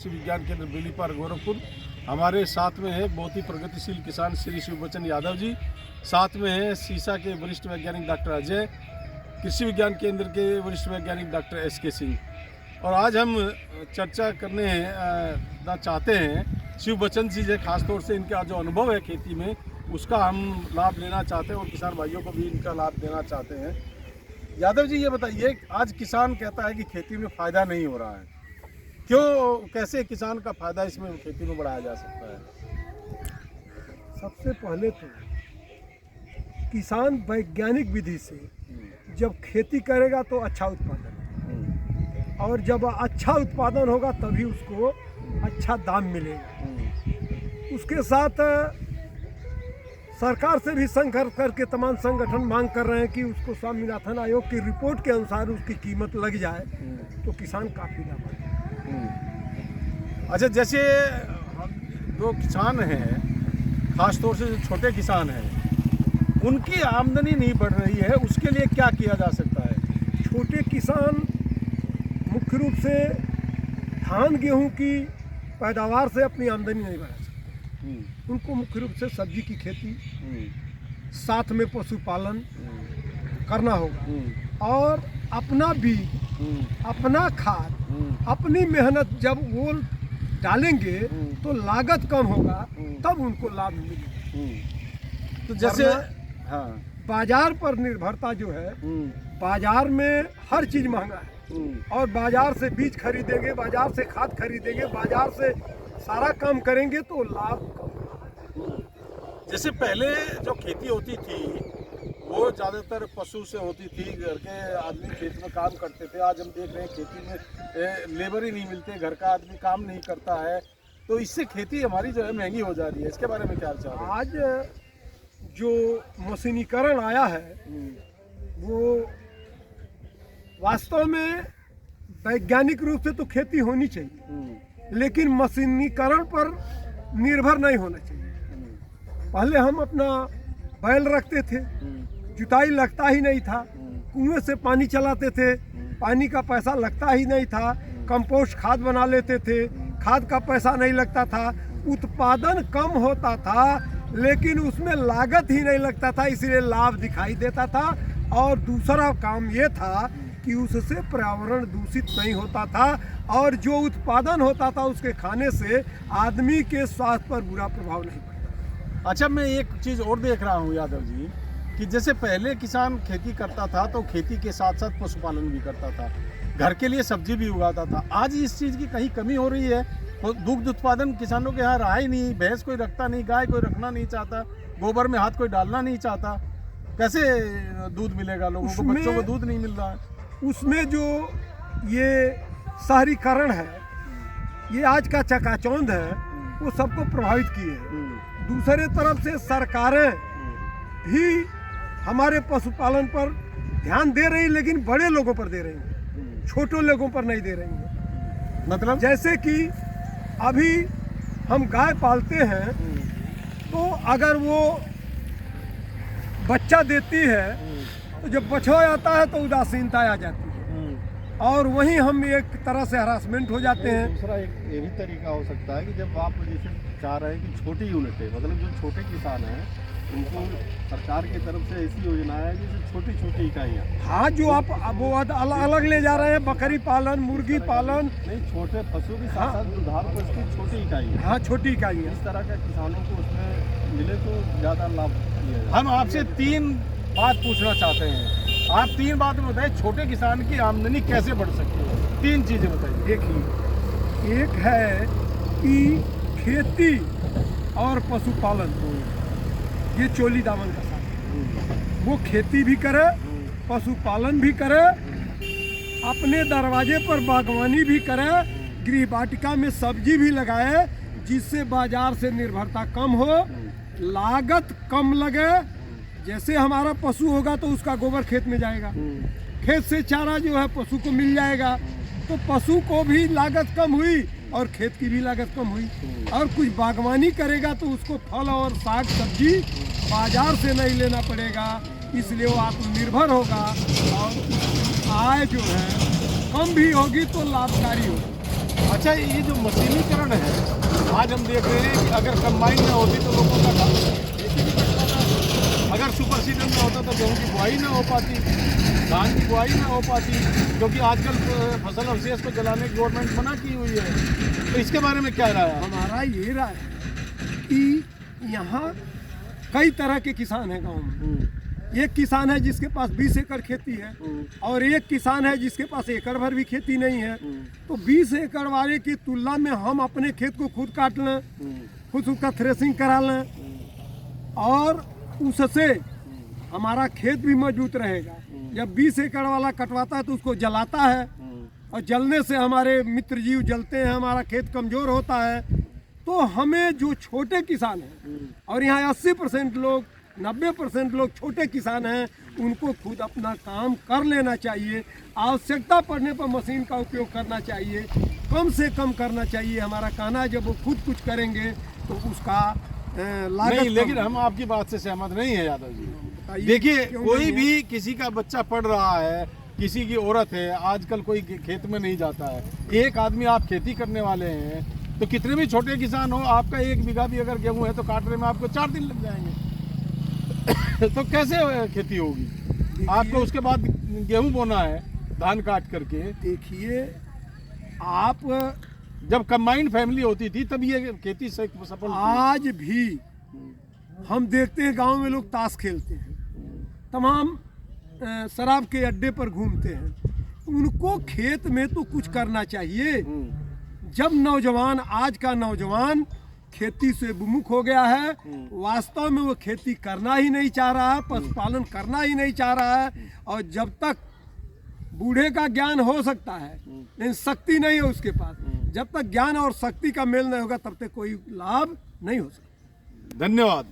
कृषि विज्ञान केंद्र बेलीपार गोरखपुर। हमारे साथ में है बहुत ही प्रगतिशील किसान श्री शिवबचन यादव जी, साथ में है सीसा के वरिष्ठ वैज्ञानिक डॉक्टर अजय, कृषि विज्ञान केंद्र के वरिष्ठ वैज्ञानिक डॉक्टर SK सिंह। और आज हम चर्चा करने चाहते हैं शिवबचन जी से, खासतौर से इनका जो अनुभव है खेती में उसका हम लाभ लेना चाहते हैं और किसान भाइयों को भी इनका लाभ देना चाहते हैं। यादव जी, ये बताइए, आज किसान कहता है कि खेती में फ़ायदा नहीं हो रहा है, क्यों, कैसे किसान का फ़ायदा इसमें खेती में बढ़ाया जा सकता है? सबसे पहले तो किसान वैज्ञानिक विधि से जब खेती करेगा तो अच्छा उत्पादन, और जब अच्छा उत्पादन होगा तभी उसको अच्छा दाम मिलेगा। उसके साथ सरकार से भी संघर्ष करके तमाम संगठन मांग कर रहे हैं कि उसको स्वामीनाथन आयोग की रिपोर्ट के अनुसार उसकी कीमत लग जाए तो किसान काफ़ी लाभ। अच्छा, जैसे जो किसान हैं, खासतौर से जो छोटे किसान हैं, उनकी आमदनी नहीं बढ़ रही है, उसके लिए क्या किया जा सकता है? छोटे किसान मुख्य रूप से धान गेहूं की पैदावार से अपनी आमदनी नहीं बढ़ा सकते। उनको मुख्य रूप से सब्जी की खेती, साथ में पशुपालन करना होगा, और अपना बीज, अपना खाद, अपनी मेहनत जब वो डालेंगे तो लागत कम होगा, तब उनको लाभ मिलेगा। तो जैसे हाँ, बाजार पर निर्भरता जो है, बाजार में हर चीज़ महंगा है, और बाजार से बीज खरीदेंगे, बाजार से खाद खरीदेंगे, बाजार से सारा काम करेंगे तो लाभ कम। जैसे पहले जो खेती होती थी वो ज़्यादातर पशु से होती थी, घर के आदमी खेत में काम करते थे। आज हम देख रहे हैं खेती में लेबर ही नहीं मिलते, घर का आदमी काम नहीं करता है, तो इससे खेती हमारी जो है महंगी हो जा रही है। इसके बारे में क्या विचार है? आज जो मशीनीकरण आया है वो वास्तव में वैज्ञानिक रूप से तो खेती होनी चाहिए, लेकिन मशीनीकरण पर निर्भर नहीं होना चाहिए। पहले हम अपना बैल रखते थे, जुताई लगता ही नहीं था, कुएं से पानी चलाते थे, पानी का पैसा लगता ही नहीं था, कंपोस्ट खाद बना लेते थे, खाद का पैसा नहीं लगता था, उत्पादन कम होता था लेकिन उसमें लागत ही नहीं लगता था, इसलिए लाभ दिखाई देता था। और दूसरा काम ये था कि उससे पर्यावरण दूषित नहीं होता था, और जो उत्पादन होता था उसके खाने से आदमी के स्वास्थ्य पर बुरा प्रभाव नहीं पड़ता। अच्छा, मैं एक चीज़ और देख रहा हूँ यादव जी, कि जैसे पहले किसान खेती करता था तो खेती के साथ साथ पशुपालन भी करता था, घर के लिए सब्जी भी उगाता था। आज इस चीज़ की कहीं कमी हो रही है, तो दुग्ध उत्पादन किसानों के यहाँ रहा ही नहीं, भैंस कोई रखता नहीं, गाय कोई रखना नहीं चाहता, गोबर में हाथ कोई डालना नहीं चाहता, कैसे दूध मिलेगा लोगों को? बच्चों को दूध नहीं मिल रहा है। उसमें जो ये शहरीकरण है, ये आज का चकाचौंध है, वो सबको प्रभावित किए है। दूसरे तरफ से सरकारें भी हमारे पशुपालन पर ध्यान दे रही, लेकिन बड़े लोगों पर दे रही हैं, छोटे लोगों पर नहीं दे रही हैं। मतलब जैसे कि अभी हम गाय पालते हैं तो अगर वो बच्चा देती है तो जब बछड़ा आता है तो उदासीनता आ जाती है, और वहीं हम एक तरह से हरासमेंट हो जाते हैं। दूसरा एक ये भी तरीका हो सकता है कि जब आप जैसे चाह रहे हैं कि छोटी यूनिटें, मतलब जो छोटे किसान हैं उनको सरकार की तरफ से ऐसी योजना है जैसे छोटी छोटी इकाइयाँ। हाँ, जो आप वो अलग अलग ले जा रहे हैं, बकरी पालन, मुर्गी पालन, नहीं, छोटे पशु भी साथ साथ दुधारू पशु की छोटी इकाइयाँ। हाँ, छोटी इकाइयाँ, इस तरह का किसानों को उसमें मिले तो ज़्यादा लाभ मिलेगा। हम आपसे 3 बात पूछना चाहते हैं, आप 3 बात बताएं, छोटे किसान की आमदनी कैसे बढ़ सकती है? 3 चीज़ें बताइए। देखिए, एक है कि खेती और पशुपालन, ये चोली दामन का साथ, वो खेती भी करे, पशुपालन भी करे, अपने दरवाजे पर बागवानी भी करे, गृह वाटिका में सब्जी भी लगाए, जिससे बाजार से निर्भरता कम हो, लागत कम लगे। जैसे हमारा पशु होगा तो उसका गोबर खेत में जाएगा, खेत से चारा जो है पशु को मिल जाएगा, तो पशु को भी लागत कम हुई और खेत की भी लागत कम हुई। और कुछ बागवानी करेगा तो उसको फल और साग सब्जी बाजार से नहीं लेना पड़ेगा, इसलिए वो आत्मनिर्भर होगा और आय जो है कम भी होगी तो लाभकारी होगी। अच्छा, ये जो मशीनीकरण है, आज हम देख रहे हैं कि अगर कंबाइन न होती तो लोगों का काम खेती नहीं कर पाता, अगर सुपर सीडर न होता तो गेहूँ की बुआई ना हो पाती, धान की बुआई ना हो पाती, क्योंकि आजकल फसल अवशेष को जलाने की गवर्नमेंट मना की हुई है। तो इसके बारे में क्या राय है? हमारा ये राय है कि यहाँ कई तरह के किसान हैं गाँव में। एक किसान है जिसके पास 20 एकड़ खेती है और एक किसान है जिसके पास एकड़ भर भी खेती नहीं है। तो 20 एकड़ वाले की तुलना में हम अपने खेत को खुद काट लें, खुद उसका थ्रेसिंग करा लें और उससे हमारा खेत भी मजबूत रहेगा। जब 20 एकड़ वाला कटवाता है तो उसको जलाता है और जलने से हमारे मित्र जीव जलते हैं, हमारा खेत कमज़ोर होता है। तो हमें जो छोटे किसान हैं, और यहाँ 80% लोग 90% लोग छोटे किसान हैं, उनको खुद अपना काम कर लेना चाहिए। आवश्यकता पड़ने पर मशीन का उपयोग करना चाहिए, कम से कम करना चाहिए। हमारा कहना है जब वो खुद कुछ करेंगे तो उसका लागत नहीं, लेकिन कम। हम आपकी बात से सहमत नहीं है यादव जी। बताइए देखिए, क्यों कोई नहीं है? भी किसी का बच्चा पढ़ रहा है, किसी की औरत है, आजकल कोई खेत में नहीं जाता है। एक आदमी आप खेती करने वाले हैं तो कितने भी छोटे किसान हो, आपका 1 बीघा भी अगर गेहूं है तो काटने में आपको 4 दिन लग जाएंगे। तो कैसे खेती होगी? आपको उसके बाद गेहूं बोना है धान काट करके। देखिए, आप जब कंबाइंड फैमिली होती थी तब ये खेती से सफल थी। आज भी हम देखते हैं गांव में लोग ताश खेलते हैं, तमाम शराब के अड्डे पर घूमते हैं। उनको खेत में तो कुछ करना चाहिए। जब नौजवान, आज का नौजवान खेती से विमुख हो गया है, वास्तव में वो खेती करना ही नहीं चाह रहा है, पशुपालन करना ही नहीं चाह रहा है। और जब तक बूढ़े का ज्ञान हो सकता है लेकिन शक्ति नहीं है उसके पास, जब तक ज्ञान और शक्ति का मेल नहीं होगा तब तक कोई लाभ नहीं हो सकता। धन्यवाद।